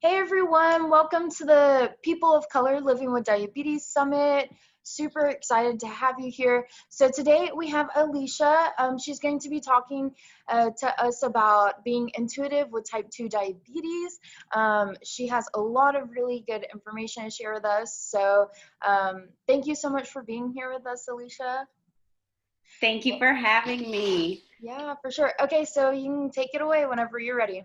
Hey everyone, welcome to the People of Color Living with Diabetes Summit. Super excited to have you here. So today we have Alicia. She's going to be talking to us about being intuitive with type 2 diabetes. She has a lot of really good information to share with us. So thank you so much for being here with us, Alicia. Thank you for having me. Yeah, for sure. Okay, so you can take it away whenever you're ready.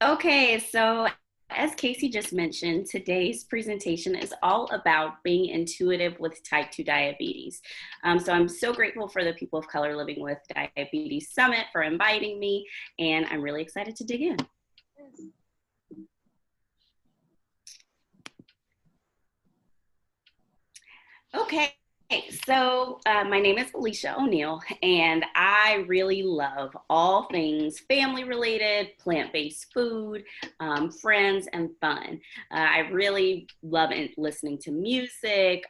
Okay, so as Casey just mentioned, today's presentation is all about being intuitive with type 2 diabetes. So I'm so grateful for the People of Color Living with Diabetes Summit for inviting me, and I'm really excited to dig in. Okay. So my name is Alicia O'Neal, and I really love all things family-related, plant-based food, friends, and fun. I really love listening to music,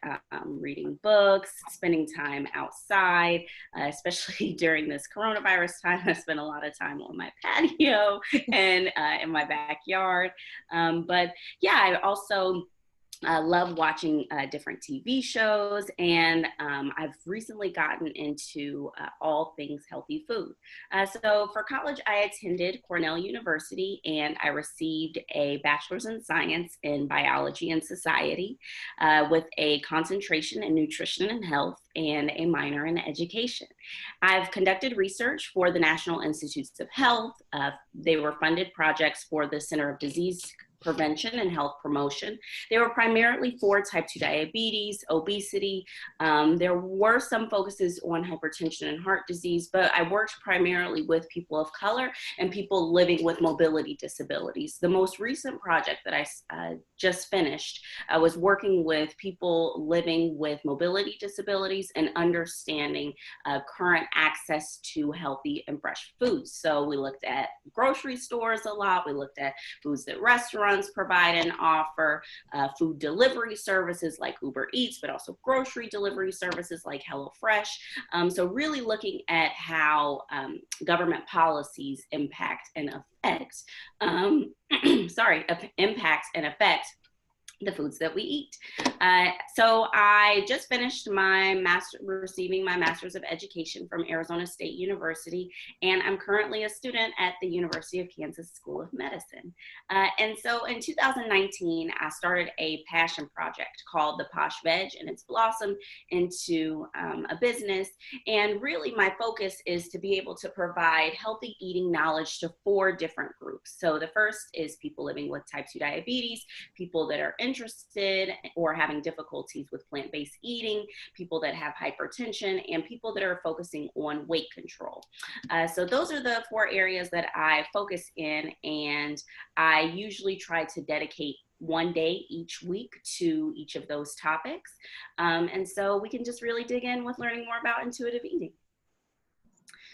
reading books, spending time outside, especially during this coronavirus time. I spent a lot of time on my patio and in my backyard. But yeah, I also love watching different TV shows, and I've recently gotten into all things healthy food. So for college, I attended Cornell University, and I received a bachelor's in science in biology and society with a concentration in nutrition and health and a minor in education. I've conducted research for the National Institutes of Health. They were funded projects for the Center of Disease Prevention and Health Promotion. They were primarily for type 2 diabetes, obesity. There were some focuses on hypertension and heart disease, but I worked primarily with people of color and people living with mobility disabilities. The most recent project that I just finished was working with people living with mobility disabilities and understanding current access to healthy and fresh foods. So we looked at grocery stores a lot. We looked at foods that restaurants provide and offer, food delivery services like Uber Eats, but also grocery delivery services like HelloFresh. So really looking at how government policies impact and affect, impact and affect the foods that we eat. So I just finished receiving my Master's of Education from Arizona State University, and I'm currently a student at the University of Kansas School of Medicine. And so in 2019, I started a passion project called the Posh Veg, and it's blossomed into a business. And really my focus is to be able to provide healthy eating knowledge to 4 different groups. So the first is people living with type 2 diabetes, people that are interested or having difficulties with plant-based eating, people that have hypertension, and people that are focusing on weight control. So those are the 4 areas that I focus in, and I usually try to dedicate one day each week to each of those topics. And so we can just really dig in with learning more about intuitive eating.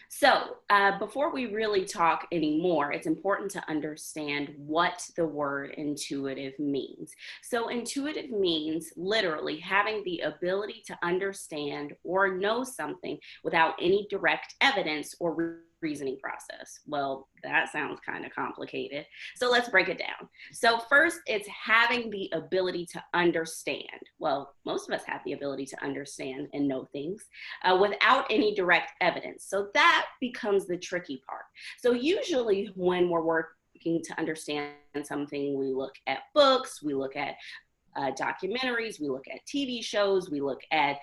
So before we really talk anymore, it's important to understand what the word intuitive means. So intuitive means literally having the ability to understand or know something without any direct evidence or reasoning process. Well, that sounds kind of complicated. So let's break it down. So first, it's having the ability to understand. Well, most of us have the ability to understand and know things without any direct evidence. So that becomes the tricky part. So usually when we're working to understand something, we look at books, we look at documentaries, we look at TV shows, we look at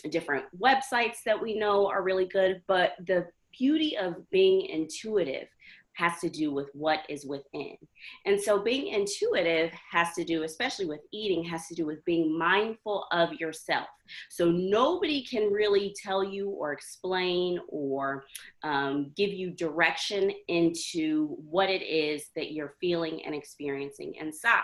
different websites that we know are really good, but the beauty of being intuitive has to do with what is within. And so being intuitive has to do, especially with eating, has to do with being mindful of yourself. So nobody can really tell you or explain or give you direction into what it is that you're feeling and experiencing inside.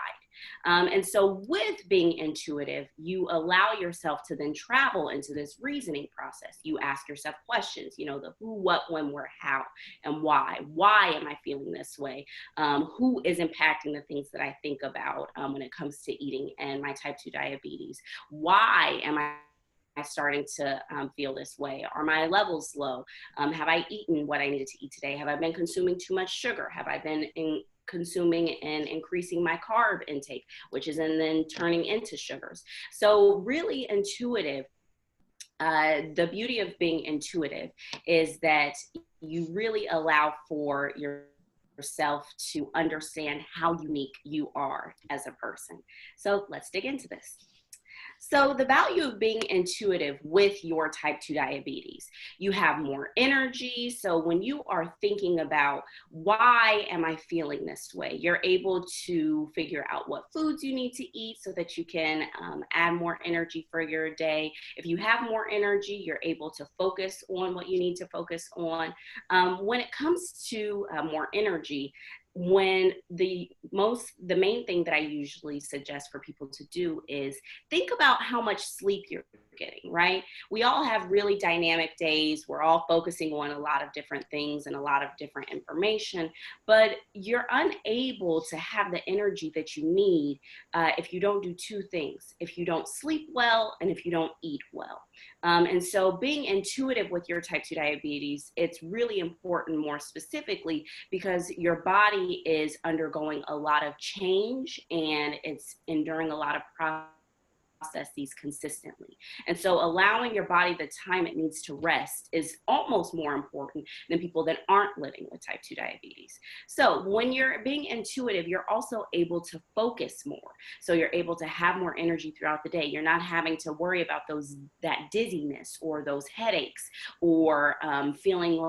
And so with being intuitive, you allow yourself to then travel into this reasoning process. You ask yourself questions, the who, what, when, where, how, and why. Why am I feeling this way? Who is impacting the things that I think about when it comes to eating and my type 2 diabetes? Why am I starting to feel this way? Are my levels low? Have I eaten what I needed to eat today? Have I been consuming too much sugar? Have I been consuming and increasing my carb intake, which is and then turning into sugars. So really intuitive. The beauty of being intuitive is that you really allow for yourself to understand how unique you are as a person. So let's dig into this. So the value of being intuitive with your type 2 diabetes, you have more energy. So when you are thinking about why am I feeling this way, you're able to figure out what foods you need to eat so that you can add more energy for your day. If you have more energy, you're able to focus on what you need to focus on. When it comes to more energy, when the main thing that I usually suggest for people to do is think about how much sleep you're getting, right? We all have really dynamic days. We're all focusing on a lot of different things and a lot of different information, but you're unable to have the energy that you need if you don't do two things: if you don't sleep well and if you don't eat well. And so being intuitive with your type 2 diabetes, it's really important, more specifically, because your body is undergoing a lot of change and it's enduring a lot of processes consistently. And so allowing your body the time it needs to rest is almost more important than people that aren't living with type 2 diabetes. So when you're being intuitive, you're also able to focus more. So you're able to have more energy throughout the day. You're not having to worry about that dizziness or those headaches or feeling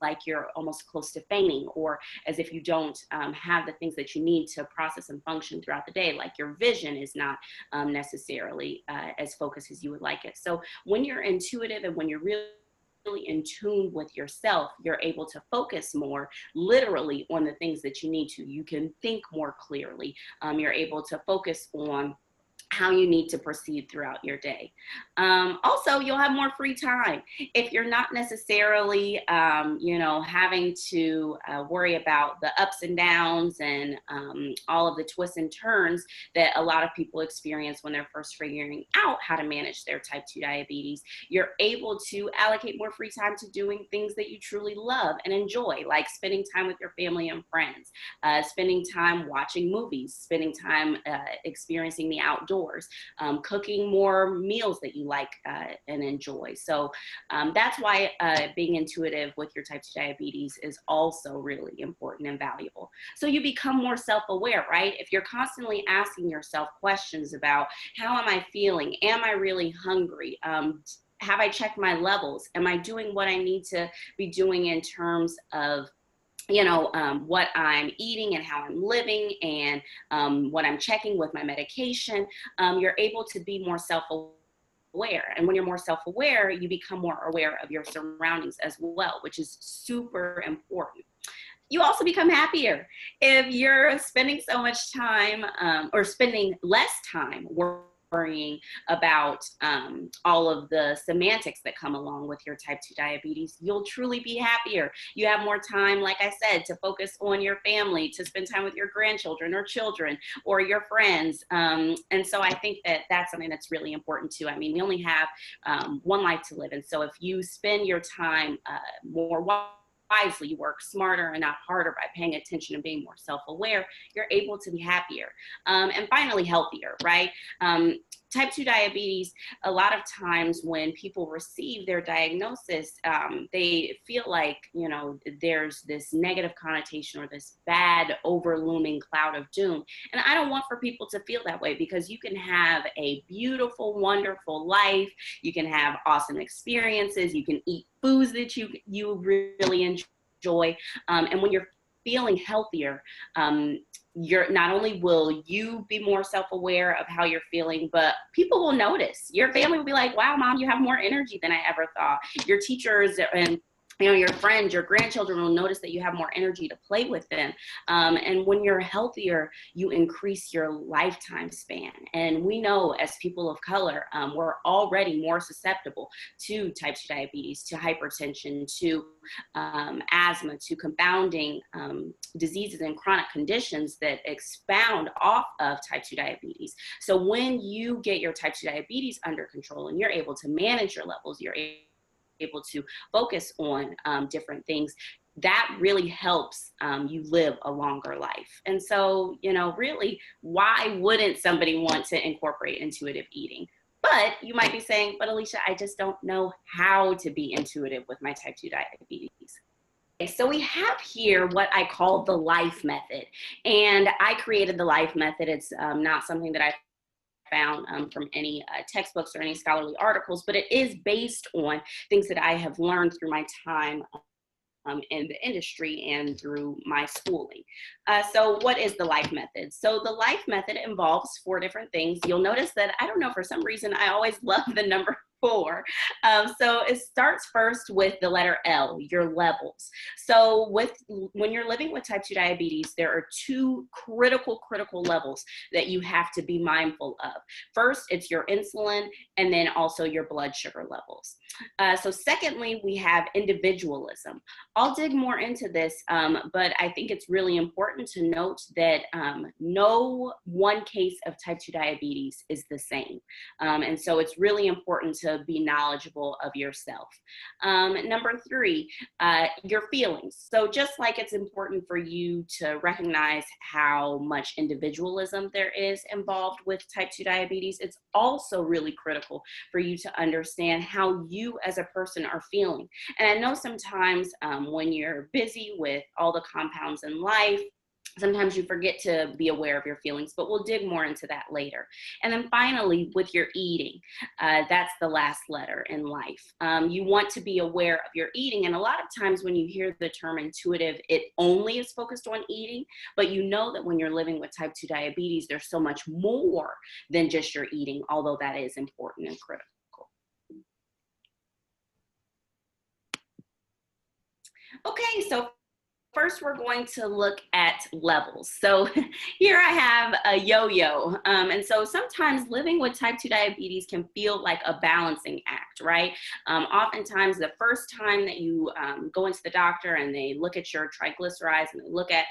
like you're almost close to fainting, or as if you don't have the things that you need to process and function throughout the day, like your vision is not necessarily as focused as you would like it. So when you're intuitive and when you're really in tune with yourself, you're able to focus more literally on the things that you need to. You can think more clearly. You're able to focus on how you need to proceed throughout your day. Also, you'll have more free time. If you're not necessarily, having to worry about the ups and downs and all of the twists and turns that a lot of people experience when they're first figuring out how to manage their type 2 diabetes, you're able to allocate more free time to doing things that you truly love and enjoy, like spending time with your family and friends, spending time watching movies, spending time experiencing the outdoors, cooking more meals that you like and enjoy. So that's why being intuitive with your type 2 diabetes is also really important and valuable. So you become more self-aware, right? If you're constantly asking yourself questions about how am I feeling? Am I really hungry? Have I checked my levels? Am I doing what I need to be doing in terms of what I'm eating and how I'm living and what I'm checking with my medication? You're able to be more self-aware. And when you're more self-aware, you become more aware of your surroundings as well, which is super important. You also become happier. If you're spending so much time or spending less time worrying about all of the semantics that come along with your type 2 diabetes, you'll truly be happier. You have more time, like I said, to focus on your family, to spend time with your grandchildren or children or your friends. And so I think that that's something that's really important too. I mean, we only have one life to live. And so if you spend your time more wisely, you work smarter and not harder by paying attention and being more self-aware, you're able to be happier. And finally, healthier, right? Type 2 diabetes, a lot of times when people receive their diagnosis, they feel like, there's this negative connotation or this bad overlooming cloud of doom. And I don't want for people to feel that way, because you can have a beautiful, wonderful life. You can have awesome experiences. You can eat foods that you really enjoy. And when you're feeling healthier, you're not only will you be more self-aware of how you're feeling, but people will notice. Your family will be like, wow, mom, you have more energy than I ever thought. Your teachers and your friends, your grandchildren will notice that you have more energy to play with them. And when you're healthier, you increase your lifetime span. And we know as people of color, we're already more susceptible to type 2 diabetes, to hypertension, to asthma, to confounding diseases and chronic conditions that expound off of type 2 diabetes. So when you get your type 2 diabetes under control and you're able to manage your levels, you're able to focus on different things, that really helps you live a longer life. And so, really, why wouldn't somebody want to incorporate intuitive eating? But you might be saying, but Alicia, I just don't know how to be intuitive with my type 2 diabetes. Okay, so we have here what I call the life method. And I created the life method. It's not something that I found from any textbooks or any scholarly articles, but it is based on things that I have learned through my time in the industry and through my schooling. So what is the life method? So the life method involves 4 different things. You'll notice that, I don't know, for some reason, I always love the number 4. So it starts first with the letter L, your levels. So when you're living with type 2 diabetes, there are 2 critical levels that you have to be mindful of. First, it's your insulin, and then also your blood sugar levels. So secondly, we have individualism. I'll dig more into this, but I think it's really important to note that no one case of type 2 diabetes is the same. And so it's really important to be knowledgeable of yourself. Number 3, your feelings. So just like it's important for you to recognize how much individualism there is involved with type 2 diabetes, it's also really critical for you to understand how you as a person are feeling. And I know sometimes when you're busy with all the compounds in life, sometimes you forget to be aware of your feelings, but we'll dig more into that later. And then finally, with your eating, that's the last letter in life. You want to be aware of your eating. And a lot of times when you hear the term intuitive, it only is focused on eating, but you know that when you're living with type 2 diabetes, there's so much more than just your eating, although that is important and critical. Okay, so first, we're going to look at levels. So here I have a yo-yo. And so sometimes living with type 2 diabetes can feel like a balancing act, right? Oftentimes, the first time that you go into the doctor and they look at your triglycerides and they look at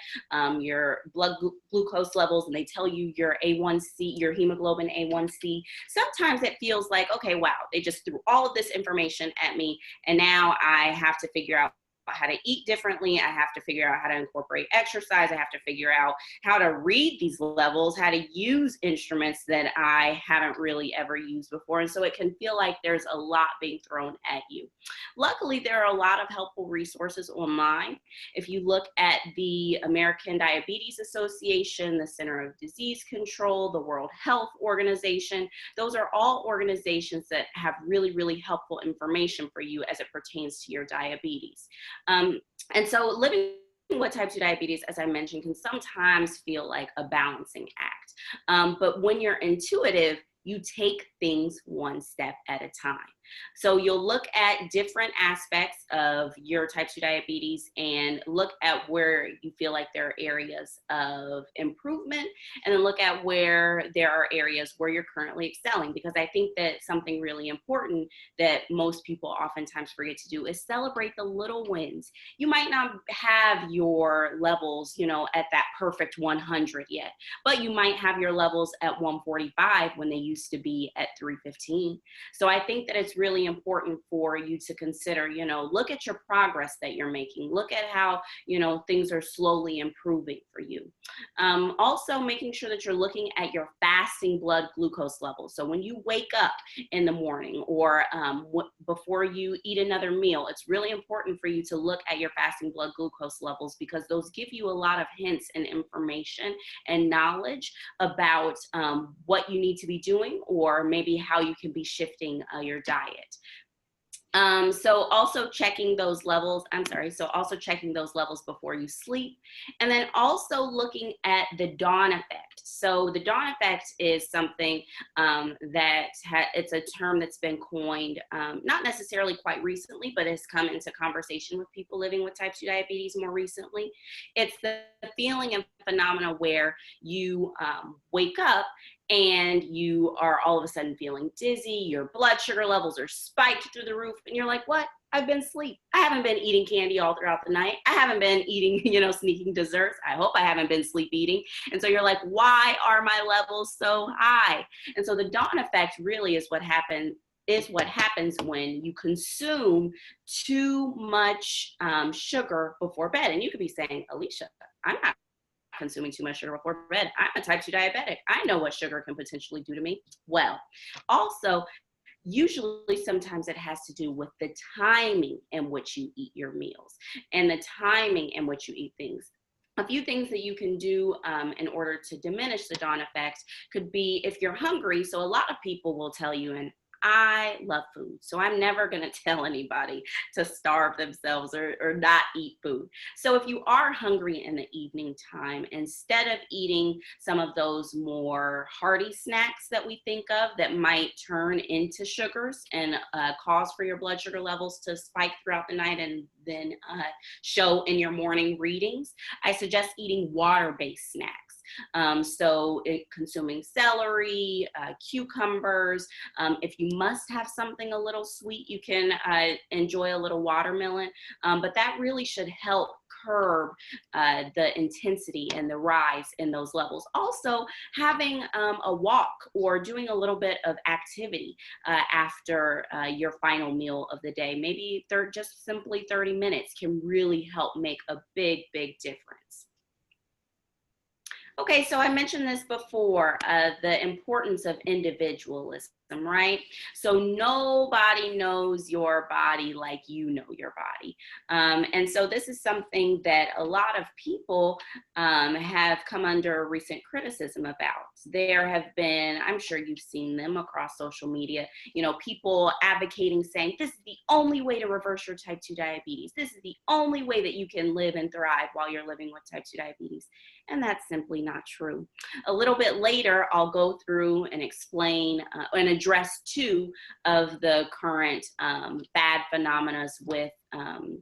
your blood glucose levels and they tell you your A1C, your hemoglobin A1C, sometimes it feels like, okay, wow, they just threw all of this information at me and now I have to figure out how to eat differently. I have to figure out how to incorporate exercise. I have to figure out how to read these levels, how to use instruments that I haven't really ever used before. And so it can feel like there's a lot being thrown at you. Luckily, there are a lot of helpful resources online. If you look at the American Diabetes Association, the Center of Disease Control, the World Health Organization, those are all organizations that have really, really helpful information for you as it pertains to your diabetes. And so living with type 2 diabetes, as I mentioned, can sometimes feel like a balancing act. But when you're intuitive, you take things one step at a time. So you'll look at different aspects of your type 2 diabetes and look at where you feel like there are areas of improvement, and then look at where there are areas where you're currently excelling. Because I think that something really important that most people oftentimes forget to do is celebrate the little wins. You might not have your levels, at that perfect 100 yet, but you might have your levels at 145 when they used to be at 315. So I think that it's really important for you to consider, look at your progress that you're making. Look at how, things are slowly improving for you. Also making sure that you're looking at your fasting blood glucose levels. So when you wake up in the morning or before you eat another meal, it's really important for you to look at your fasting blood glucose levels, because those give you a lot of hints and information and knowledge about what you need to be doing, or maybe how you can be shifting your diet. So also checking those levels before you sleep, and then also looking at the dawn effect. So the dawn effect is something it's a term that's been coined, not necessarily quite recently, but has come into conversation with people living with type 2 diabetes more recently. It's the feeling and phenomena where you wake up and you are all of a sudden feeling dizzy, your blood sugar levels are spiked through the roof, and you're like, what? I've been asleep. I haven't been eating candy all throughout the night. I haven't been eating, sneaking desserts. I hope I haven't been sleep eating. And so you're like, why are my levels so high? And so the dawn effect really is what happened is what happens when you consume too much sugar before bed. And you could be saying, Alicia, I'm not consuming too much sugar before bed. I'm a type 2 diabetic. I know what sugar can potentially do to me. Well, also, usually sometimes it has to do with the timing in which you eat your meals and the timing in which you eat things. A few things that you can do in order to diminish the dawn effects could be if you're hungry. So a lot of people will tell you, and I love food, so I'm never going to tell anybody to starve themselves or not eat food. So if you are hungry in the evening time, instead of eating some of those more hearty snacks that we think of that might turn into sugars and cause for your blood sugar levels to spike throughout the night and then show in your morning readings, I suggest eating water-based snacks. Consuming celery, cucumbers. If you must have something a little sweet, you can enjoy a little watermelon, but that really should help curb the intensity and the rise in those levels. Also, having a walk or doing a little bit of activity after your final meal of the day, maybe just simply 30 minutes, can really help make a big, big difference. Okay, so I mentioned this before, the importance of individualism, right? So nobody knows your body like you know your body. And so this is something that a lot of people have come under recent criticism about. There have been, I'm sure you've seen them across social media, people advocating, saying, this is the only way to reverse your type 2 diabetes. This is the only way that you can live and thrive while you're living with type 2 diabetes. And that's simply not true. A little bit later, I'll go through and explain and address two of the current bad phenomena with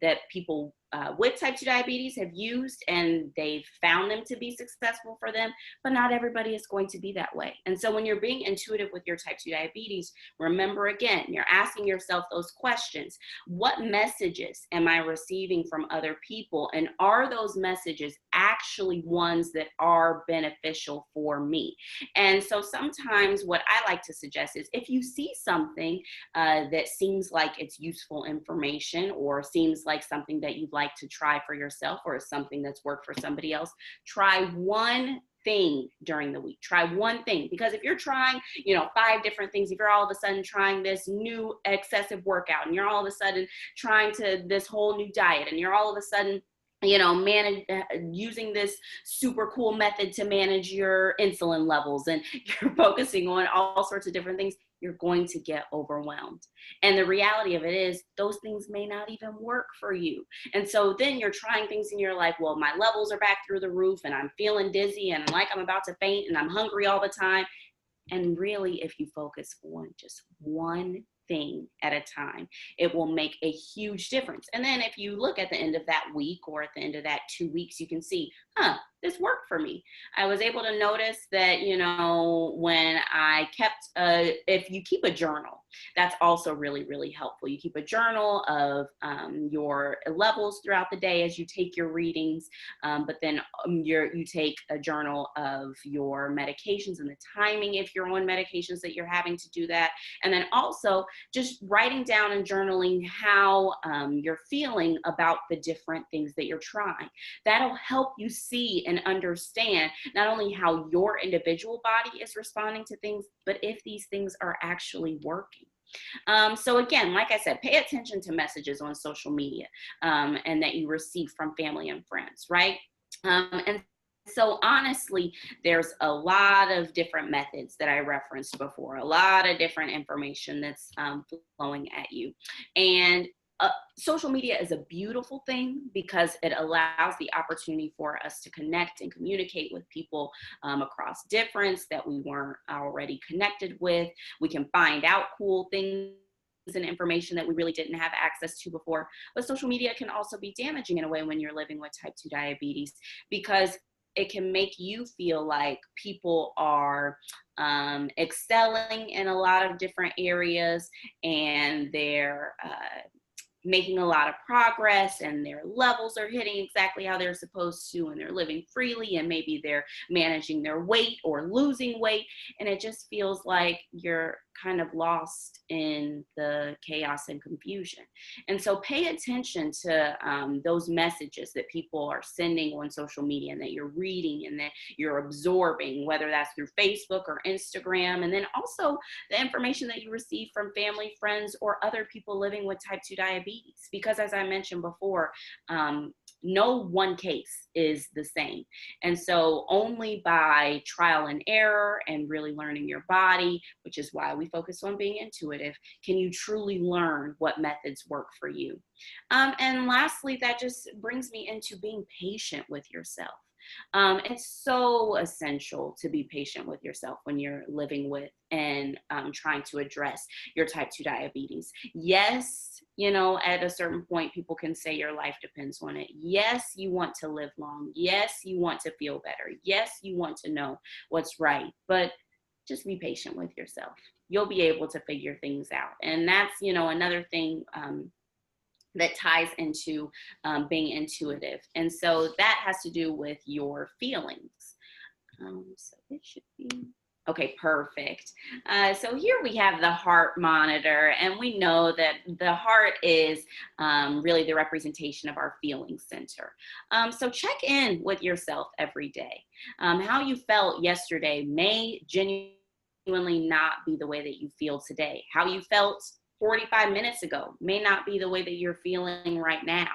that people with type 2 diabetes have used, and they've found them to be successful for them, but not everybody is going to be that way. And so when you're being intuitive with your type 2 diabetes, remember again, you're asking yourself those questions. What messages am I receiving from other people? And are those messages actually ones that are beneficial for me? And so sometimes what I like to suggest is if you see something that seems like it's useful information or seems like something that you'd like to try for yourself or something that's worked for somebody else, try one thing during the week. Try one thing, because if you're trying, 5 different things, if you're all of a sudden trying this new excessive workout and you're all of a sudden trying to this whole new diet and you're all of a sudden using this super cool method to manage your insulin levels and you're focusing on all sorts of different things, you're going to get overwhelmed. And the reality of it is those things may not even work for you. And so then you're trying things and you're like, well, my levels are back through the roof and I'm feeling dizzy and like I'm about to faint and I'm hungry all the time. And really, if you focus on just one thing at a time, it will make a huge difference. And then if you look at the end of that week or at the end of that 2 weeks, you can see, this worked for me. I was able to notice that, when I kept, if you keep a journal, that's also really, really helpful. You keep a journal of your levels throughout the day as you take your readings, but then you take a journal of your medications and the timing if you're on medications that you're having to do that. And then also just writing down and journaling how you're feeling about the different things that you're trying. That'll help you see and understand not only how your individual body is responding to things, but if these things are actually working. So again, like I said, pay attention to messages on social media and that you receive from family and friends, right? And so honestly, there's a lot of different methods that I referenced before, a lot of different information that's flowing at you. And social media is a beautiful thing because it allows the opportunity for us to connect and communicate with people across difference that we weren't already connected with. We can find out cool things and information that we really didn't have access to before. But social media can also be damaging in a way when you're living with type 2 diabetes, because it can make you feel like people are excelling in a lot of different areas and they're making a lot of progress and their levels are hitting exactly how they're supposed to and they're living freely and maybe they're managing their weight or losing weight, and it just feels like you're kind of lost in the chaos and confusion. And so pay attention to those messages that people are sending on social media and that you're reading and that you're absorbing, whether that's through Facebook or Instagram, and then also the information that you receive from family, friends, or other people living with type 2 diabetes. Because as I mentioned before, no one case is the same. And so only by trial and error and really learning your body, which is why we focus on being intuitive, can you truly learn what methods work for you. And lastly, that just brings me into being patient with yourself. It's so essential to be patient with yourself when you're living with and trying to address your type 2 diabetes. Yes, at a certain point, people can say your life depends on it. Yes, you want to live long. Yes, you want to feel better. Yes, you want to know what's right. But just be patient with yourself. You'll be able to figure things out. And that's, another thing that ties into being intuitive. And so that has to do with your feelings. So it should be, okay, perfect. So here we have the heart monitor, and we know that the heart is really the representation of our feeling center. So check in with yourself every day. How you felt yesterday may genuinely not be the way that you feel today. How you felt 45 minutes ago may not be the way that you're feeling right now.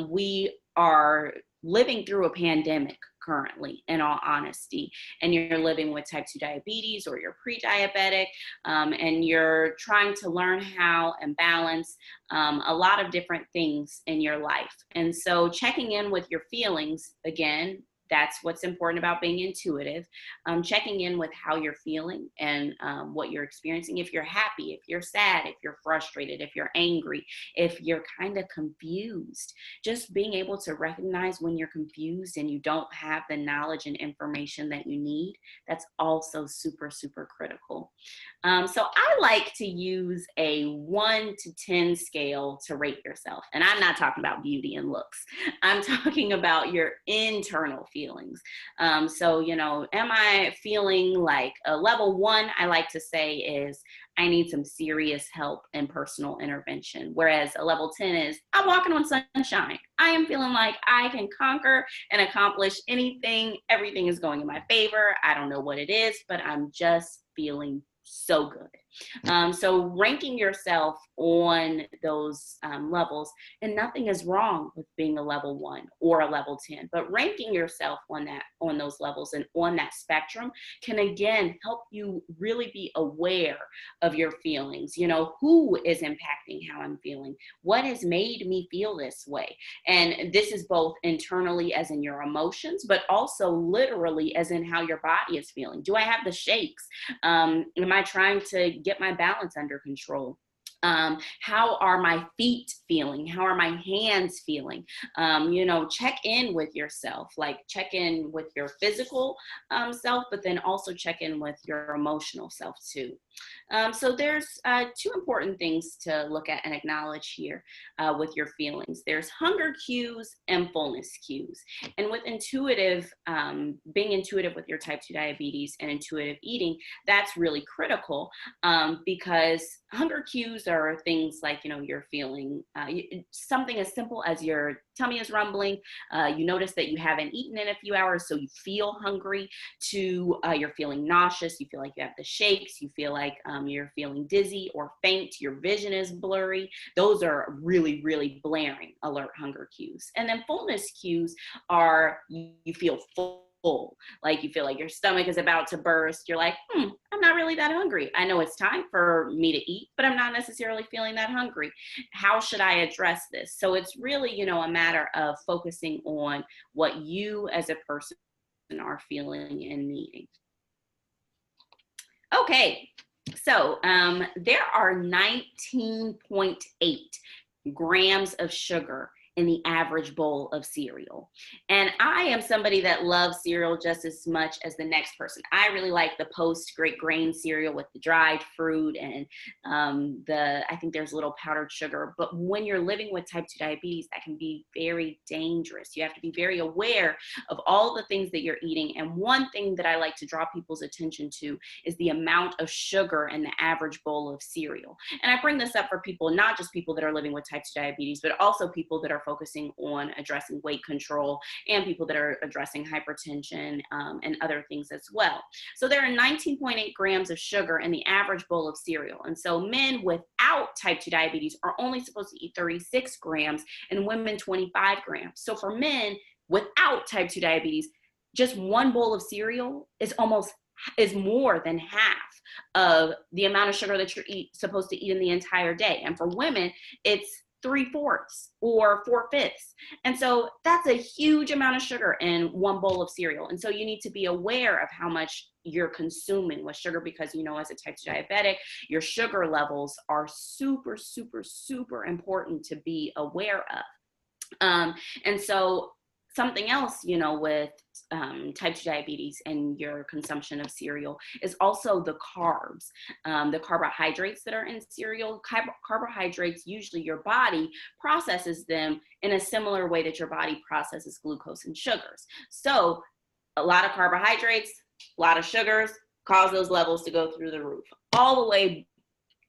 We are living through a pandemic currently, in all honesty, and you're living with type 2 diabetes or you're pre-diabetic, and you're trying to learn how and balance a lot of different things in your life. And so checking in with your feelings, again, that's what's important about being intuitive. Checking in with how you're feeling and what you're experiencing. If you're happy, if you're sad, if you're frustrated, if you're angry, if you're kind of confused, just being able to recognize when you're confused and you don't have the knowledge and information that you need, that's also super, super critical. So I like to use a 1 to 10 scale to rate yourself. And I'm not talking about beauty and looks. I'm talking about your internal feelings. So, am I feeling like a level 1, I like to say is, I need some serious help and personal intervention. Whereas a level 10 is, I'm walking on sunshine. I am feeling like I can conquer and accomplish anything. Everything is going in my favor. I don't know what it is, but I'm just feeling so good. So ranking yourself on those levels, and nothing is wrong with being a level 1 or a level 10, but ranking yourself on those levels and on that spectrum can again help you really be aware of your feelings. Who is impacting how I'm feeling? What has made me feel this way? And this is both internally as in your emotions, but also literally as in how your body is feeling. Do I have the shakes? Am I trying to get my balance under control? How are my feet feeling? How are my hands feeling? Check in with yourself, like check in with your physical self, but then also check in with your emotional self too. So there's 2 important things to look at and acknowledge here with your feelings. There's hunger cues and fullness cues. And with being intuitive with your type 2 diabetes and intuitive eating, that's really critical because hunger cues are things like, you're feeling something as simple as your tummy is rumbling. You notice that you haven't eaten in a few hours, so you feel hungry, to you're feeling nauseous, you feel like you have the shakes, you feel like you're feeling dizzy or faint, your vision is blurry. Those are really, really blaring alert hunger cues. And then fullness cues are you feel full, like you feel like your stomach is about to burst. You're like, I'm not really that hungry. I know it's time for me to eat, but I'm not necessarily feeling that hungry. How should I address this? So it's really, a matter of focusing on what you as a person are feeling and needing. Okay, so there are 19.8 grams of sugar in the average bowl of cereal. And I am somebody that loves cereal just as much as the next person. I really like the Post Great Grain cereal with the dried fruit and I think there's a little powdered sugar. But when you're living with type 2 diabetes, that can be very dangerous. You have to be very aware of all the things that you're eating. And one thing that I like to draw people's attention to is the amount of sugar in the average bowl of cereal. And I bring this up for people, not just people that are living with type 2 diabetes, but also people that are focusing on addressing weight control and people that are addressing hypertension and other things as well. So there are 19.8 grams of sugar in the average bowl of cereal. And so men without type 2 diabetes are only supposed to eat 36 grams and women 25 grams. So for men without type 2 diabetes, just one bowl of cereal is more than half of the amount of sugar that you're supposed to eat in the entire day. And for women, it's 3/4 or 4/5. And so that's a huge amount of sugar in one bowl of cereal. And so you need to be aware of how much you're consuming with sugar because, as a type 2 diabetic, your sugar levels are super, super, super important to be aware of. And so something else, with type 2 diabetes and your consumption of cereal is also the carbs, the carbohydrates that are in cereal. Carbohydrates, usually your body processes them in a similar way that your body processes glucose and sugars. So a lot of carbohydrates, a lot of sugars cause those levels to go through the roof, all the way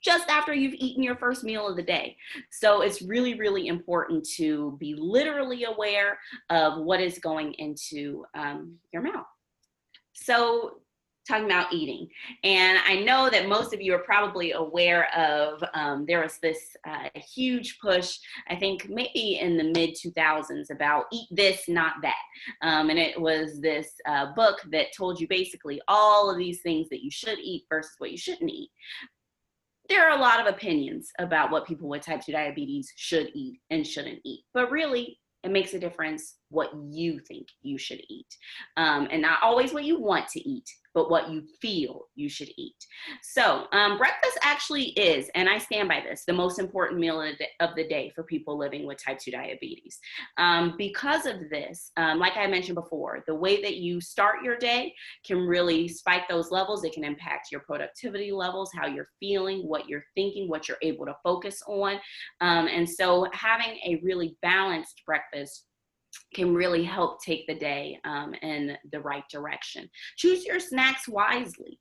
just after you've eaten your first meal of the day. So it's really, really important to be literally aware of what is going into your mouth. So talking about eating. And I know that most of you are probably aware of, there was this huge push, I think maybe in the mid 2000s, about eat this, not that. And it was this book that told you basically all of these things that you should eat versus what you shouldn't eat. There are a lot of opinions about what people with type 2 diabetes should eat and shouldn't eat, but really it makes a difference what you think you should eat. And not always what you want to eat, but what you feel you should eat. So breakfast actually is, and I stand by this, the most important meal of the day for people living with type 2 diabetes. Because of this, like I mentioned before, the way that you start your day can really spike those levels. It can impact your productivity levels, how you're feeling, what you're thinking, what you're able to focus on. And so having a really balanced breakfast can really help take the day in the right direction. Choose your snacks wisely.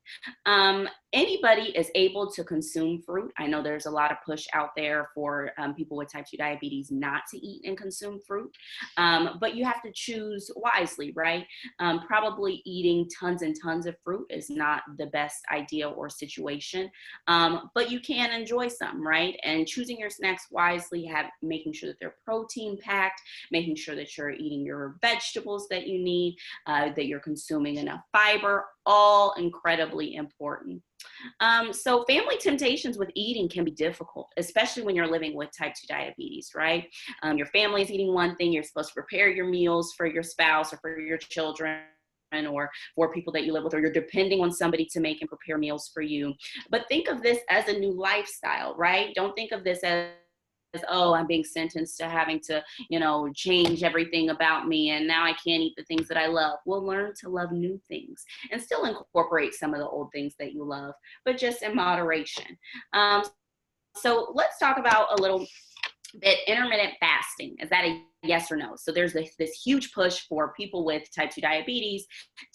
Anybody is able to consume fruit. I know there's a lot of push out there for people with type 2 diabetes not to eat and consume fruit, but you have to choose wisely, right? Probably eating tons and tons of fruit is not the best idea or situation, but you can enjoy some, right? And choosing your snacks wisely, making sure that they're protein packed, making sure that you're eating your vegetables that you need, that you're consuming enough fiber, all incredibly important. So family temptations with eating can be difficult, especially when you're living with type 2 diabetes, right? Your family is eating one thing, you're supposed to prepare your meals for your spouse or for your children or for people that you live with, or you're depending on somebody to make and prepare meals for you. But think of this as a new lifestyle, right? Don't think of this as, oh, I'm being sentenced to having to, change everything about me and now I can't eat the things that I love. We'll learn to love new things and still incorporate some of the old things that you love, but just in moderation. So let's talk about a little bit intermittent fasting. Is that a yes or no? So there's this huge push for people with type 2 diabetes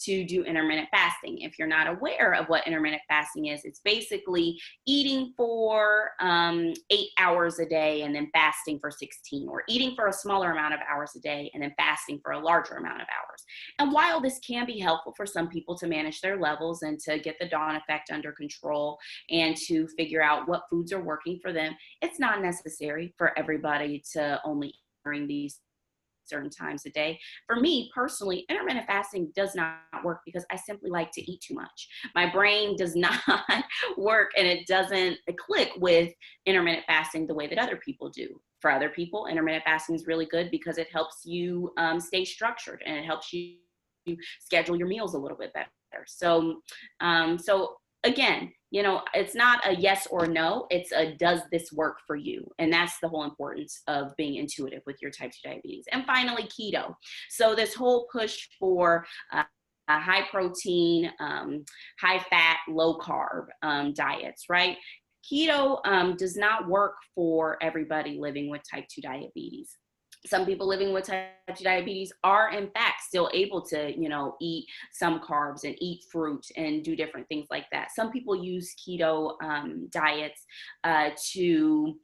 to do intermittent fasting. If you're not aware of what intermittent fasting is, it's basically eating for 8 hours a day and then fasting for 16, or eating for a smaller amount of hours a day and then fasting for a larger amount of hours. And while this can be helpful for some people to manage their levels and to get the dawn effect under control and to figure out what foods are working for them, it's not necessary for everybody to only during these certain times a day. For me personally, intermittent fasting does not work because I simply like to eat too much. My brain does not work and it doesn't click with intermittent fasting the way that other people do. For other people, intermittent fasting is really good because it helps you stay structured and it helps you schedule your meals a little bit better. So again, you know, it's not a yes or no, it's a does this work for you? And that's the whole importance of being intuitive with your type 2 diabetes. And finally, keto. So this whole push for high protein, high fat, low carb diets, right? Keto does not work for everybody living with type 2 diabetes. Some people living with type 2 diabetes are in fact still able to, you know, eat some carbs and eat fruit and do different things like that. Some people use keto diets to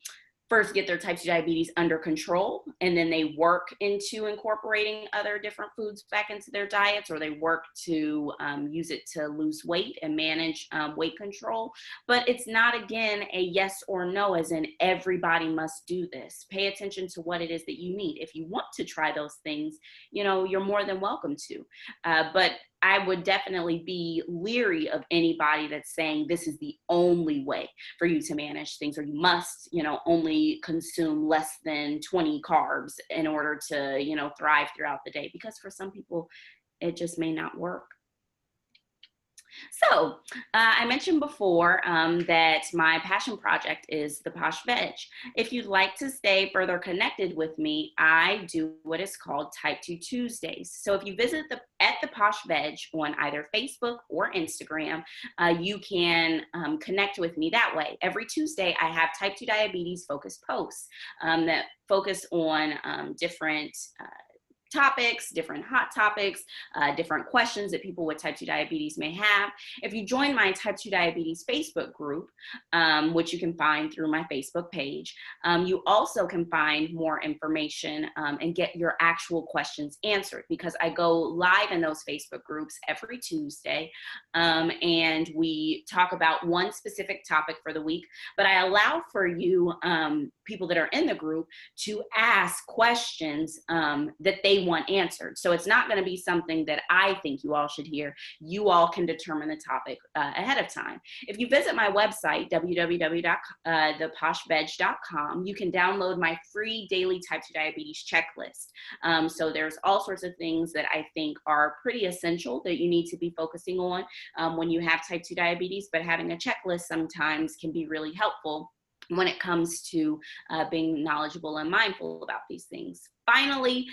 first get their type 2 diabetes under control, and then they work into incorporating other different foods back into their diets, or they work to use it to lose weight and manage weight control. But it's not, again, a yes or no, as in everybody must do this. Pay attention to what it is that you need. If you want to try those things, you know, you're more than welcome to. But I would definitely be leery of anybody that's saying this is the only way for you to manage things, or you must, you know, only consume less than 20 carbs in order to, you know, thrive throughout the day, because for some people it just may not work. So I mentioned before that my passion project is the Posh Veg. If you'd like to stay further connected with me, I do what is called Type 2 Tuesdays. So if you visit at the Posh Veg on either Facebook or Instagram, you can connect with me that way. Every Tuesday, I have Type 2 diabetes focused posts that focus on different topics, different hot topics, different questions that people with type 2 diabetes may have. If you join my type 2 diabetes Facebook group, which you can find through my Facebook page, you also can find more information and get your actual questions answered, because I go live in those Facebook groups every Tuesday, and we talk about one specific topic for the week, but I allow for you, people that are in the group, to ask questions that they want answered. So it's not going to be something that I think you all should hear. You all can determine the topic ahead of time. If you visit my website, www.theposhveg.com, you can download my free daily type 2 diabetes checklist. So there's all sorts of things that I think are pretty essential that you need to be focusing on when you have type 2 diabetes, but having a checklist sometimes can be really helpful when it comes to being knowledgeable and mindful about these things. Finally,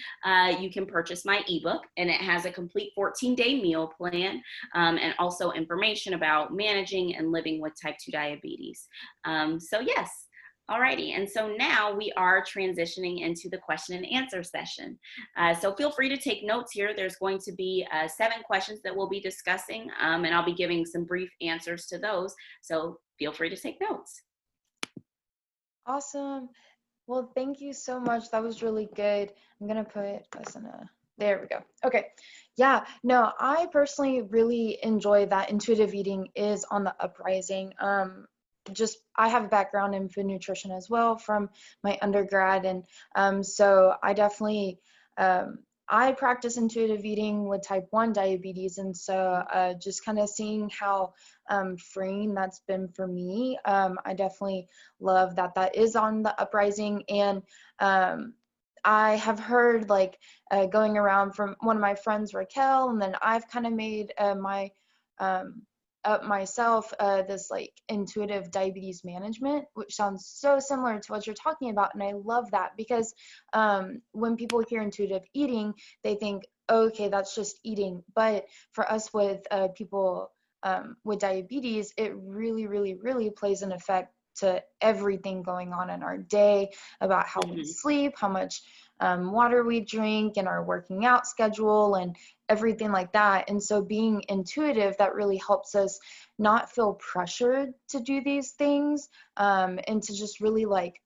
you can purchase my ebook, and it has a complete 14-day meal plan and also information about managing and living with type 2 diabetes. So yes. Alrighty, and so now we are transitioning into the question and answer session. So feel free to take notes here. There's going to be 7 questions that we'll be discussing, and I'll be giving some brief answers to those. So feel free to take notes. Awesome. Well, thank you so much. That was really good. I'm going to put us in there we go. Okay. Yeah, no, I personally really enjoy that intuitive eating is on the uprising. I have a background in food nutrition as well from my undergrad. And so I definitely, I practice intuitive eating with type 1 diabetes. And so just kind of seeing how freeing that's been for me, I definitely love that that is on the uprising. And I have heard like going around from one of my friends, Raquel, and then I've kind of made up myself this like intuitive diabetes management, which sounds so similar to what you're talking about. And I love that because when people hear intuitive eating, they think, okay, that's just eating. But for us with people with diabetes, it really, really, really plays an effect to everything going on in our day, about how we sleep, how much water we drink, and our working out schedule and everything like that. And so being intuitive, that really helps us not feel pressured to do these things and to just really like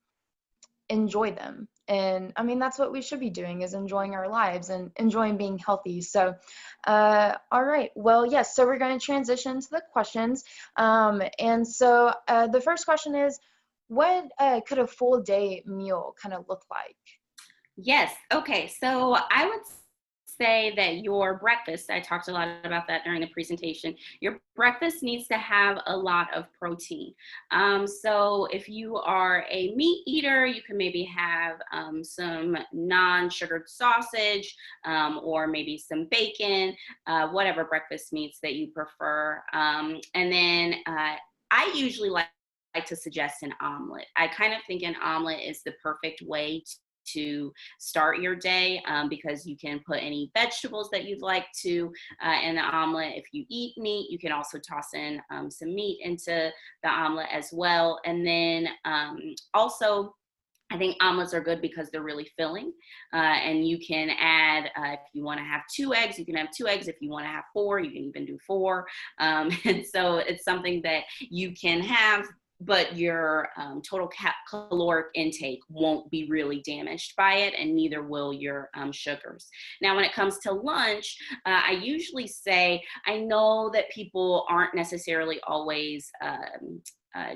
enjoy them. And I mean, that's what we should be doing, is enjoying our lives and enjoying being healthy. So, all right. Well, yes. So we're going to transition to the questions. And so the first question is, what could a full day meal kind of look like? Yes. Okay. So I would say that your breakfast, I talked a lot about that during the presentation, your breakfast needs to have a lot of protein. So if you are a meat eater, you can maybe have some non-sugared sausage or maybe some bacon, whatever breakfast meats that you prefer. And then I usually like to suggest an omelet. I kind of think an omelet is the perfect way to start your day, because you can put any vegetables that you'd like to in the omelet. If you eat meat, you can also toss in some meat into the omelet as well. And then also, I think omelets are good because they're really filling, and you can add, if you want to have 2 eggs, you can have 2 eggs. If you want to have 4, you can even do 4. And so it's something that you can have, but your total caloric intake won't be really damaged by it, and neither will your sugars. Now, when it comes to lunch, I usually say, I know that people aren't necessarily always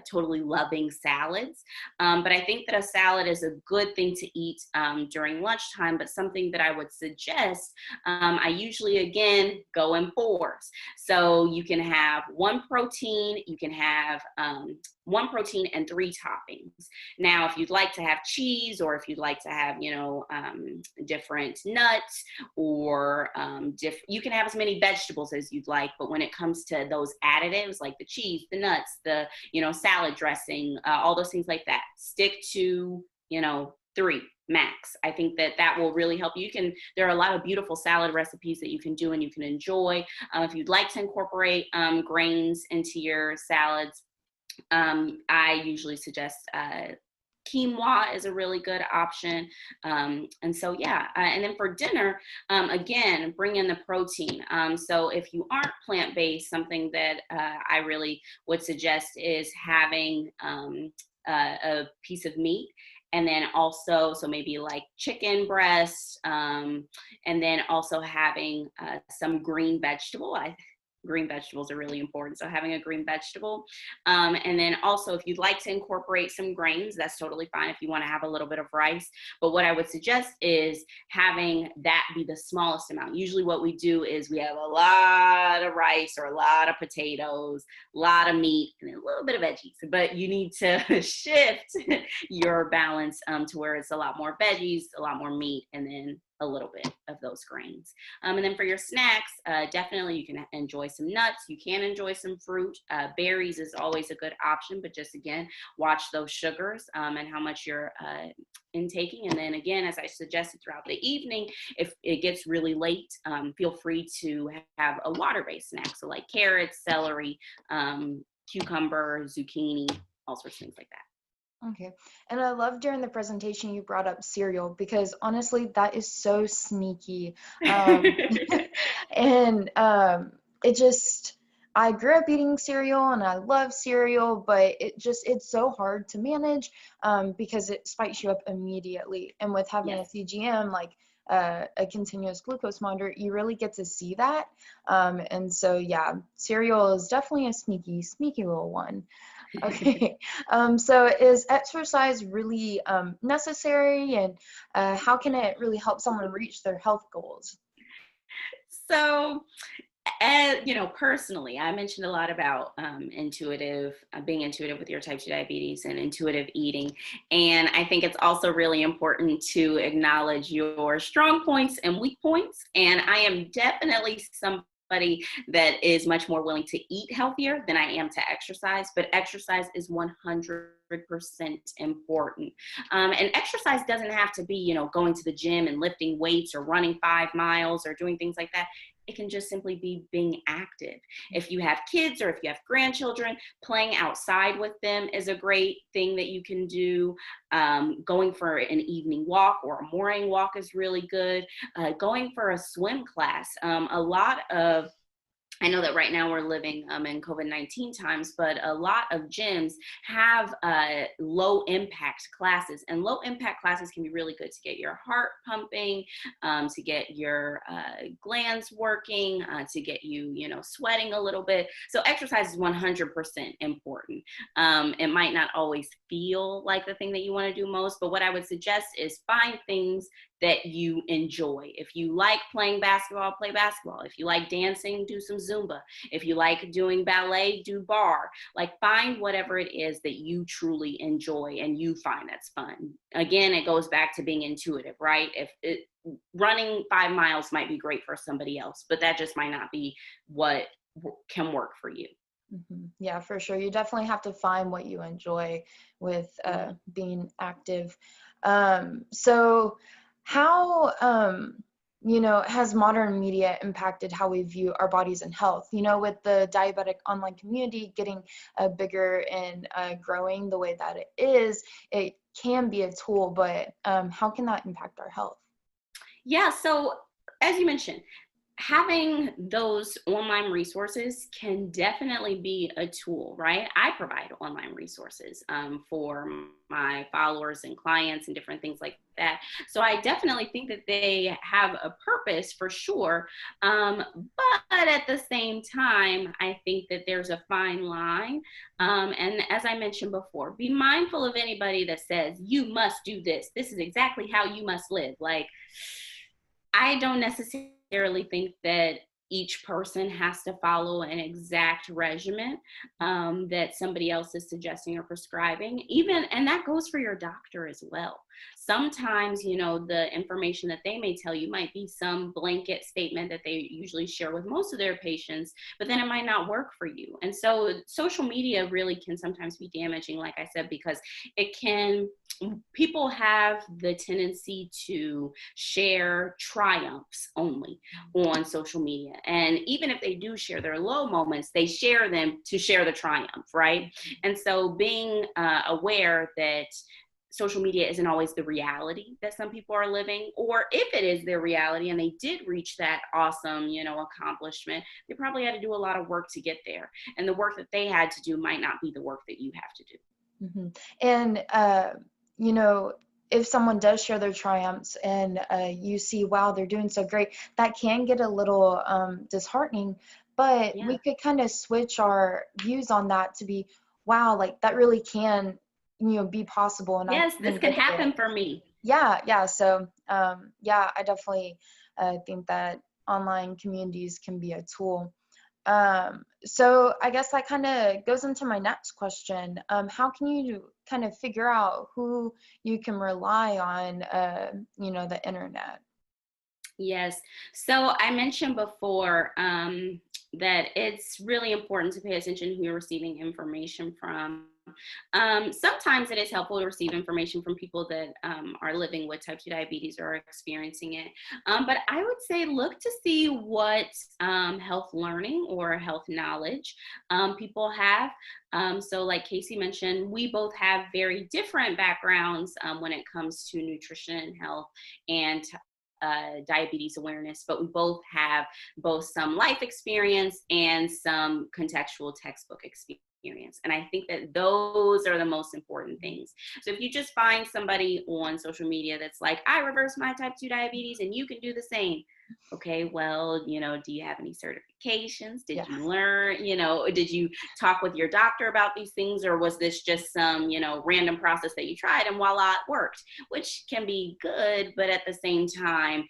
totally loving salads. But I think that a salad is a good thing to eat during lunchtime, but something that I would suggest, I usually, again, go in 4s. So you can have 1 protein, you can have 1 protein and 3 toppings. Now, if you'd like to have cheese, or if you'd like to have, different nuts, or you can have as many vegetables as you'd like. But when it comes to those additives, like the cheese, the nuts, the, salad dressing, all those things like that, stick to, 3 max. I think that will really help you. There are a lot of beautiful salad recipes that you can do and you can enjoy. If you'd like to incorporate grains into your salads, I usually suggest quinoa is a really good option. And so, yeah. And then for dinner, again, bring in the protein. So if you aren't plant-based, something that I really would suggest is having a piece of meat. And then also, so maybe like chicken breast, and then also having some green vegetable. Green vegetables are really important. So having a green vegetable. And then also, if you'd like to incorporate some grains, that's totally fine if you want to have a little bit of rice. But what I would suggest is having that be the smallest amount. Usually what we do is we have a lot of rice or a lot of potatoes, a lot of meat, and a little bit of veggies. But you need to shift your balance to where it's a lot more veggies, a lot more meat, and then a little bit of those grains. And then for your snacks, definitely you can enjoy some nuts. You can enjoy some fruit. Berries is always a good option, but just again, watch those sugars and how much you're intaking. And then again, as I suggested throughout the evening, if it gets really late, feel free to have a water-based snack. So like carrots, celery, cucumber, zucchini, all sorts of things like that. Okay. And I love during the presentation you brought up cereal, because honestly, that is so sneaky. And I grew up eating cereal and I love cereal, but it's so hard to manage because it spikes you up immediately. And with having a CGM, like a continuous glucose monitor, you really get to see that. And so, yeah, cereal is definitely a sneaky little one. Okay. So is exercise really necessary, and how can it really help someone reach their health goals? So, personally, I mentioned a lot about being intuitive with your type 2 diabetes and intuitive eating. And I think it's also really important to acknowledge your strong points and weak points. And I am definitely somebody that is much more willing to eat healthier than I am to exercise, but exercise is 100% important. And exercise doesn't have to be, going to the gym and lifting weights or running 5 miles or doing things like that. It can just simply be being active. If you have kids or if you have grandchildren, playing outside with them is a great thing that you can do. Going for an evening walk or a morning walk is really good. Going for a swim class. I know that right now we're living in COVID-19 times, but a lot of gyms have low impact classes, and low impact classes can be really good to get your heart pumping, to get your glands working, to get you, sweating a little bit. So exercise is 100% important. It might not always feel like the thing that you want to do most, but what I would suggest is find things that you enjoy. If you like playing basketball, play basketball. If you like dancing, do some Zumba. If you like doing ballet, do bar. Like, find whatever it is that you truly enjoy and you find that's fun. Again, it goes back to being intuitive, right? Running 5 miles might be great for somebody else, but that just might not be what can work for you. Yeah, for sure. You definitely have to find what you enjoy with being active. So how, has modern media impacted how we view our bodies and health? With the diabetic online community getting bigger and growing the way that it is, it can be a tool, but how can that impact our health? Yeah, so as you mentioned, having those online resources can definitely be a tool, right? I provide online resources for my followers and clients and different things like that. So I definitely think that they have a purpose for sure. But at the same time, I think that there's a fine line. And as I mentioned before, be mindful of anybody that says, you must do this. This is exactly how you must live. Like, I don't necessarily think that each person has to follow an exact regimen that somebody else is suggesting or prescribing, and that goes for your doctor as well. Sometimes, the information that they may tell you might be some blanket statement that they usually share with most of their patients, but then it might not work for you. And so social media really can sometimes be damaging, like I said, because people have the tendency to share triumphs only on social media. And even if they do share their low moments, they share them to share the triumph, right? And so being aware that social media isn't always the reality that some people are living, or if it is their reality and they did reach that awesome, accomplishment, they probably had to do a lot of work to get there. And the work that they had to do might not be the work that you have to do. And, if someone does share their triumphs and you see, wow, they're doing so great, that can get a little disheartening, but we could kind of switch our views on that to be, wow, like that really can, be possible. And yes, this could happen for me. Yeah. So, I definitely think that online communities can be a tool. So I guess that kind of goes into my next question. How can you kind of figure out who you can rely on, the internet? Yes. So I mentioned before that it's really important to pay attention who you're receiving information from. Sometimes it is helpful to receive information from people that are living with type 2 diabetes or are experiencing it. But I would say look to see what health learning or health knowledge people have. So like Casey mentioned, we both have very different backgrounds when it comes to nutrition and health and diabetes awareness, but we both have both some life experience and some contextual textbook experience. And I think that those are the most important things. So if you just find somebody on social media that's like, I reversed my type 2 diabetes and you can do the same. Okay, well, do you have any certifications? Did you learn, did you talk with your doctor about these things? Or was this just some, random process that you tried and voila, it worked, which can be good, but at the same time,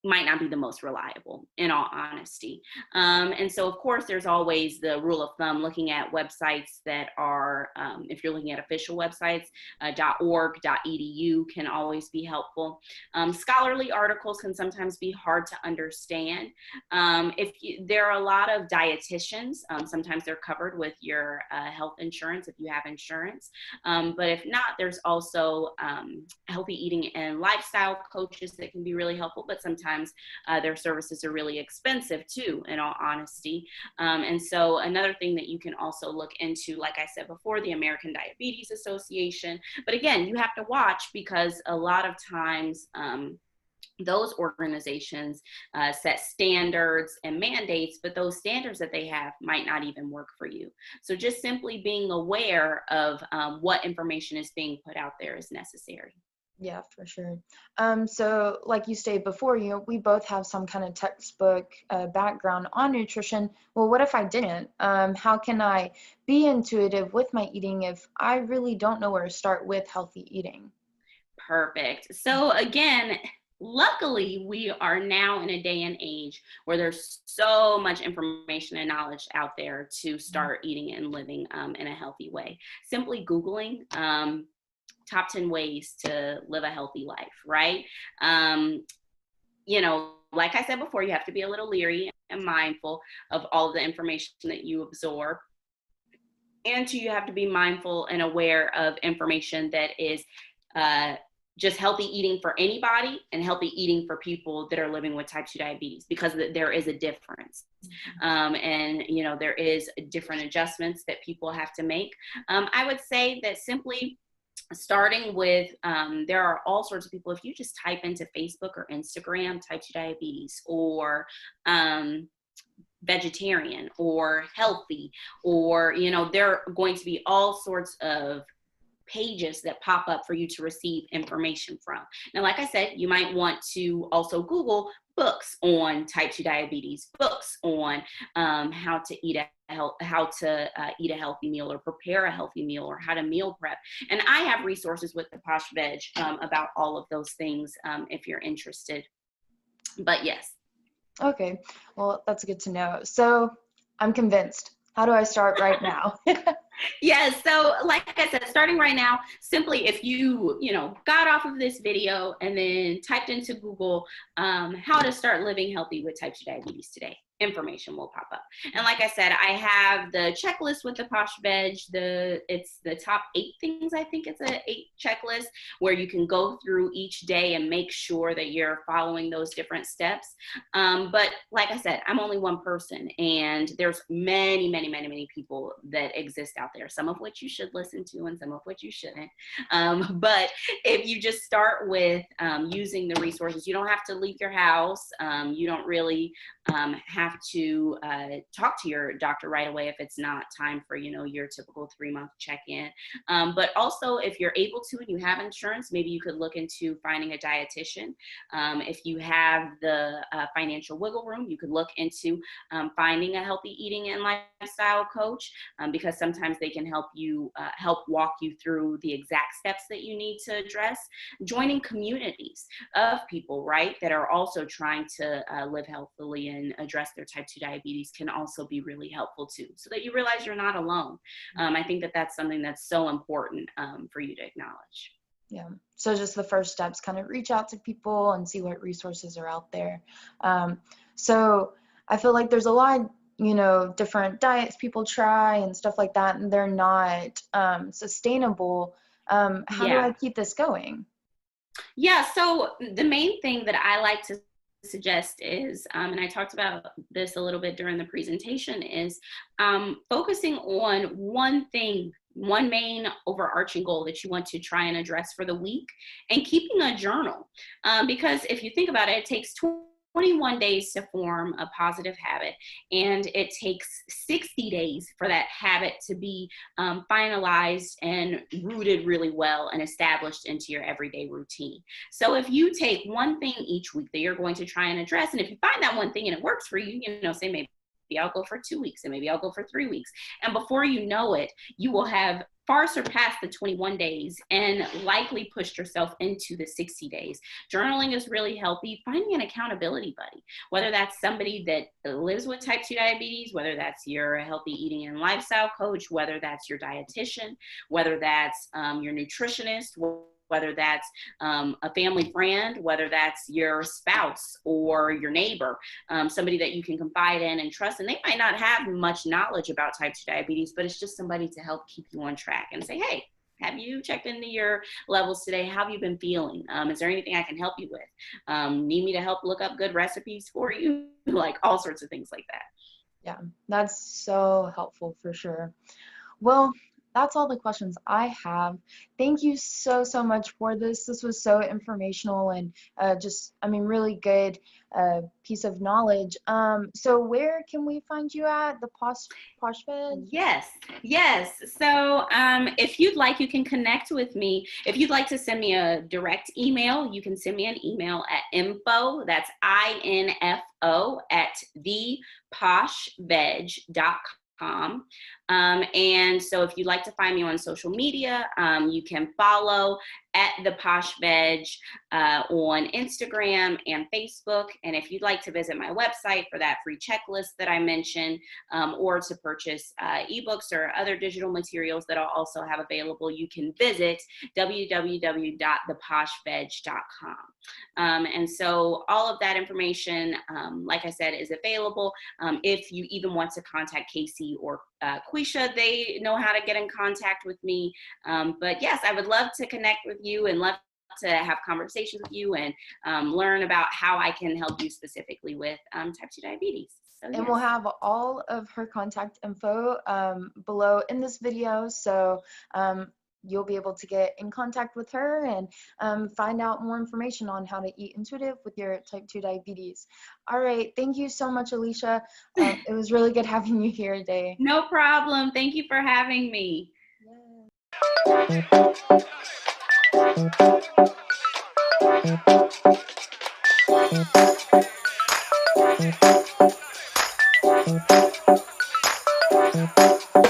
might not be the most reliable, in all honesty. And so, of course, there's always the rule of thumb looking at websites that are, if you're looking at official websites, .org, .edu can always be helpful. Scholarly articles can sometimes be hard to understand. There are a lot of dietitians, sometimes they're covered with your health insurance if you have insurance. But if not, there's also healthy eating and lifestyle coaches that can be really helpful, but sometimes their services are really expensive too, in all honesty. And so another thing that you can also look into, like I said before, the American Diabetes Association. But again, you have to watch because a lot of times those organizations set standards and mandates, but those standards that they have might not even work for you. So just simply being aware of what information is being put out there is necessary. Yeah, for sure. So like you stated before, we both have some kind of textbook background on nutrition. Well, what if I didn't? How can I be intuitive with my eating if I really don't know where to start with healthy eating? Perfect. So again, luckily, we are now in a day and age where there's so much information and knowledge out there to start eating and living in a healthy way. Simply Googling top 10 ways to live a healthy life, right? Like I said before, you have to be a little leery and mindful of all of the information that you absorb. And two, you have to be mindful and aware of information that is just healthy eating for anybody and healthy eating for people that are living with type 2 diabetes, because there is a difference. And, there is different adjustments that people have to make. I would say that simply starting with, there are all sorts of people, if you just type into Facebook or Instagram, type 2 diabetes, or vegetarian or healthy, or, there are going to be all sorts of pages that pop up for you to receive information from. Now, like I said, you might want to also Google books on type 2 diabetes, books on how to eat a healthy meal, or prepare a healthy meal, or how to meal prep. And I have resources with the Posh Veg about all of those things if you're interested. But yes. Okay, well, that's good to know. So I'm convinced. How do I start right now? Yes. So like I said, starting right now, simply if you got off of this video and then typed into Google how to start living healthy with type 2 diabetes today, information will pop up. And like I said, I have the checklist with the Posh Veg. It's the top 8 things. I think it's a 8 checklist where you can go through each day and make sure that you're following those different steps. But like I said, I'm only one person, and there's many, many, many, many people that exist out there, some of which you should listen to and some of which you shouldn't. But if you just start with using the resources, you don't have to leave your house. You don't really have to talk to your doctor right away if it's not time for your typical 3-month check-in. But also, if you're able to and you have insurance, maybe you could look into finding a dietitian. If you have the financial wiggle room, you could look into finding a healthy eating and lifestyle coach, because sometimes they can help walk you through the exact steps that you need to address. Joining communities of people, right, that are also trying to live healthily and address their type 2 diabetes can also be really helpful too, so that you realize you're not alone. I think that that's something that's so important for you to acknowledge. Yeah. So just the first steps, kind of reach out to people and see what resources are out there. So I feel like there's a lot, different diets people try and stuff like that, and they're not sustainable. How do I keep this going? Yeah. So the main thing that I like to suggest is, and I talked about this a little bit during the presentation, is focusing on one thing, one main overarching goal that you want to try and address for the week, and keeping a journal. Because if you think about it, it takes 21 days to form a positive habit, and it takes 60 days for that habit to be finalized and rooted really well and established into your everyday routine. So if you take one thing each week that you're going to try and address, and if you find that one thing and it works for you, say maybe I'll go for 2 weeks, and maybe I'll go for 3 weeks. And before you know it, you will have far surpassed the 21 days and likely pushed yourself into the 60 days. Journaling is really healthy. Finding an accountability buddy, whether that's somebody that lives with type 2 diabetes, whether that's your healthy eating and lifestyle coach, whether that's your dietitian, whether that's your nutritionist, whether that's a family friend, whether that's your spouse or your neighbor, somebody that you can confide in and trust. And they might not have much knowledge about type 2 diabetes, but it's just somebody to help keep you on track and say, hey, have you checked into your levels today? How have you been feeling? Is there anything I can help you with? Need me to help look up good recipes for you? Like all sorts of things like that. Yeah, that's so helpful for sure. Well, that's all the questions I have. Thank you so much for this. This was so informational and really good piece of knowledge. So where can we find you at? The Posh Veg? Yes. So if you'd like, you can connect with me. If you'd like to send me a direct email, you can send me an email at info, that's INFO, at theposhveg.com. And so if you'd like to find me on social media, you can follow at the Posh Veg on Instagram and Facebook. And if you'd like to visit my website for that free checklist that I mentioned, or to purchase ebooks or other digital materials that I'll also have available, you can visit www.theposhveg.com. And so all of that information, like I said, is available. If you even want to contact Casey or Quisha, they know how to get in contact with me. But yes, I would love to connect with you and love to have conversations with you and learn about how I can help you specifically with type 2 diabetes. So, and we'll have all of her contact info below in this video. So you'll be able to get in contact with her and find out more information on how to eat intuitive with your type 2 diabetes. All right. Thank you so much, Alicia. It was really good having you here today. No problem. Thank you for having me. Yeah.